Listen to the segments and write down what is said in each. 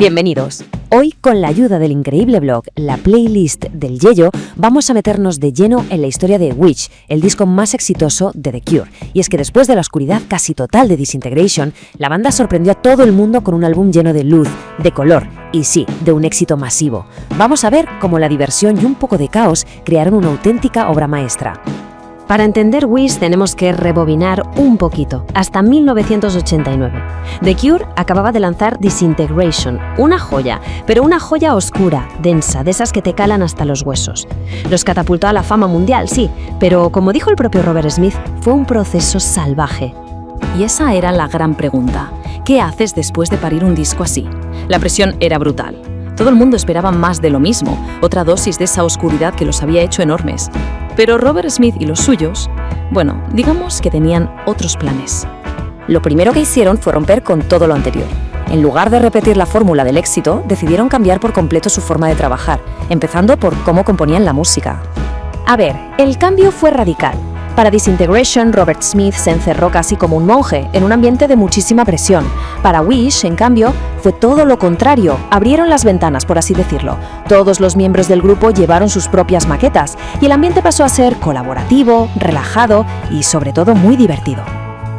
Bienvenidos. Hoy, con la ayuda del increíble blog La Playlist del Yello, vamos a meternos de lleno en la historia de Wish, el disco más exitoso de The Cure. Y es que después de la oscuridad casi total de Disintegration, la banda sorprendió a todo el mundo con un álbum lleno de luz, de color y sí, de un éxito masivo. Vamos a ver cómo la diversión y un poco de caos crearon una auténtica obra maestra. Para entender Wish tenemos que rebobinar un poquito, hasta 1989. The Cure acababa de lanzar Disintegration, una joya, pero una joya oscura, densa, de esas que te calan hasta los huesos. Los catapultó a la fama mundial, sí, pero como dijo el propio Robert Smith, fue un proceso salvaje. Y esa era la gran pregunta. ¿Qué haces después de parir un disco así? La presión era brutal. Todo el mundo esperaba más de lo mismo, otra dosis de esa oscuridad que los había hecho enormes. Pero Robert Smith y los suyos, bueno, digamos que tenían otros planes. Lo primero que hicieron fue romper con todo lo anterior. En lugar de repetir la fórmula del éxito, decidieron cambiar por completo su forma de trabajar, empezando por cómo componían la música. A ver, el cambio fue radical. Para Disintegration, Robert Smith se encerró casi como un monje, en un ambiente de muchísima presión. Para Wish, en cambio, fue todo lo contrario. Abrieron las ventanas, por así decirlo. Todos los miembros del grupo llevaron sus propias maquetas, y el ambiente pasó a ser colaborativo, relajado y, sobre todo, muy divertido.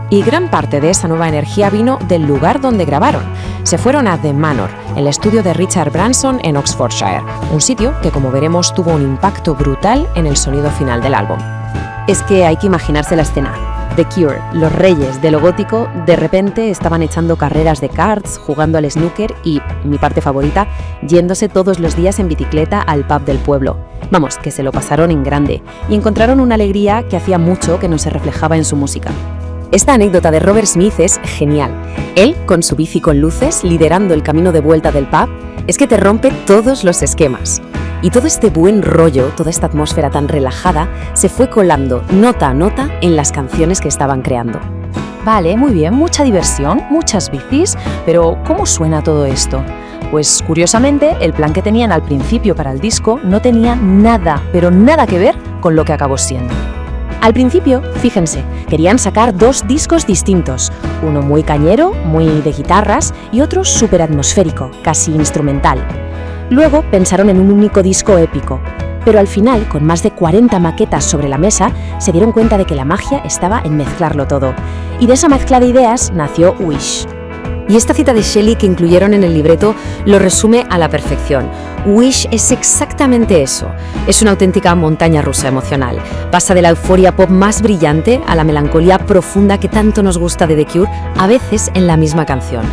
Y gran parte de esa nueva energía vino del lugar donde grabaron. Se fueron a The Manor, el estudio de Richard Branson en Oxfordshire, un sitio que, como veremos, tuvo un impacto brutal en el sonido final del álbum. Es que hay que imaginarse la escena. The Cure, los reyes de lo gótico, de repente estaban echando carreras de karts, jugando al snooker y, mi parte favorita, yéndose todos los días en bicicleta al pub del pueblo. Vamos, que se lo pasaron en grande y encontraron una alegría que hacía mucho que no se reflejaba en su música. Esta anécdota de Robert Smith es genial. Él, con su bici con luces, liderando el camino de vuelta del pub, es que te rompe todos los esquemas. Y todo este buen rollo, toda esta atmósfera tan relajada, se fue colando nota a nota en las canciones que estaban creando. Vale, muy bien, mucha diversión, muchas bicis, pero ¿cómo suena todo esto? Pues curiosamente, el plan que tenían al principio para el disco no tenía nada, pero nada que ver con lo que acabó siendo. Al principio, fíjense, querían sacar dos discos distintos, uno muy cañero, muy de guitarras, y otro súper atmosférico, casi instrumental. Luego pensaron en un único disco épico, pero al final, con más de 40 maquetas sobre la mesa, se dieron cuenta de que la magia estaba en mezclarlo todo. Y de esa mezcla de ideas nació Wish. Y esta cita de Shelley que incluyeron en el libreto lo resume a la perfección. Wish es exactamente eso. Es una auténtica montaña rusa emocional. Pasa de la euforia pop más brillante a la melancolía profunda que tanto nos gusta de The Cure, a veces en la misma canción.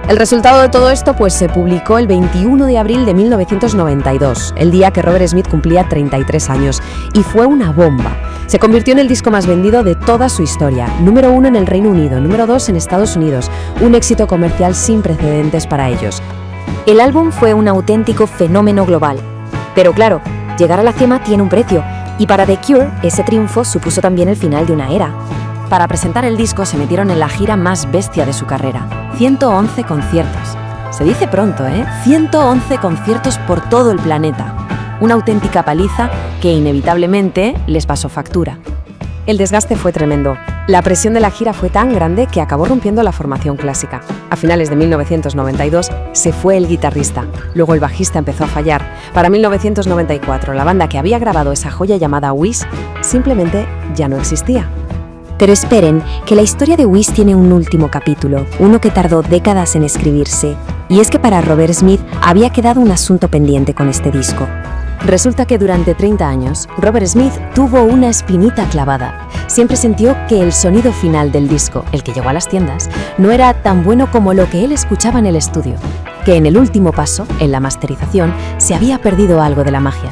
El resultado de todo esto pues se publicó el 21 de abril de 1992, el día que Robert Smith cumplía 33 años, y fue una bomba. Se convirtió en el disco más vendido de toda su historia, número 1 en el Reino Unido, número 2 en Estados Unidos, un éxito comercial sin precedentes para ellos. El álbum fue un auténtico fenómeno global. Pero claro, llegar a la cima tiene un precio, y para The Cure ese triunfo supuso también el final de una era. Para presentar el disco se metieron en la gira más bestia de su carrera, 111 conciertos. Se dice pronto, 111 conciertos por todo el planeta. Una auténtica paliza que inevitablemente les pasó factura. El desgaste fue tremendo. La presión de la gira fue tan grande que acabó rompiendo la formación clásica. A finales de 1992 se fue el guitarrista. Luego el bajista empezó a fallar. Para 1994, la banda que había grabado esa joya llamada Wish simplemente ya no existía. Pero esperen, que la historia de Wish tiene un último capítulo, uno que tardó décadas en escribirse. Y es que para Robert Smith había quedado un asunto pendiente con este disco. Resulta que durante 30 años, Robert Smith tuvo una espinita clavada. Siempre sintió que el sonido final del disco, el que llegó a las tiendas, no era tan bueno como lo que él escuchaba en el estudio. Que en el último paso, en la masterización, se había perdido algo de la magia.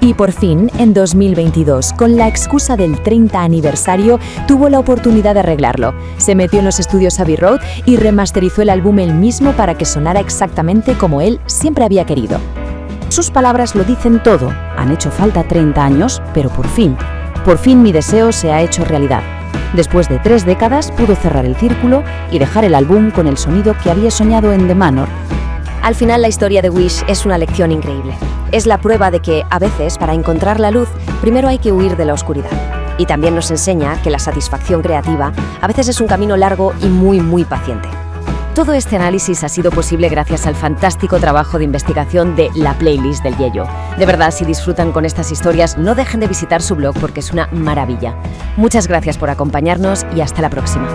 Y por fin, en 2022, con la excusa del 30 aniversario, tuvo la oportunidad de arreglarlo. Se metió en los estudios Abbey Road y remasterizó el álbum él mismo para que sonara exactamente como él siempre había querido. Sus palabras lo dicen todo. Han hecho falta 30 años, pero por fin mi deseo se ha hecho realidad. Después de 3 décadas pudo cerrar el círculo y dejar el álbum con el sonido que había soñado en The Manor. Al final, la historia de Wish es una lección increíble. Es la prueba de que, a veces, para encontrar la luz, primero hay que huir de la oscuridad. Y también nos enseña que la satisfacción creativa a veces es un camino largo y muy, muy paciente. Todo este análisis ha sido posible gracias al fantástico trabajo de investigación de La Playlist del Yello. De verdad, si disfrutan con estas historias, no dejen de visitar su blog porque es una maravilla. Muchas gracias por acompañarnos y hasta la próxima.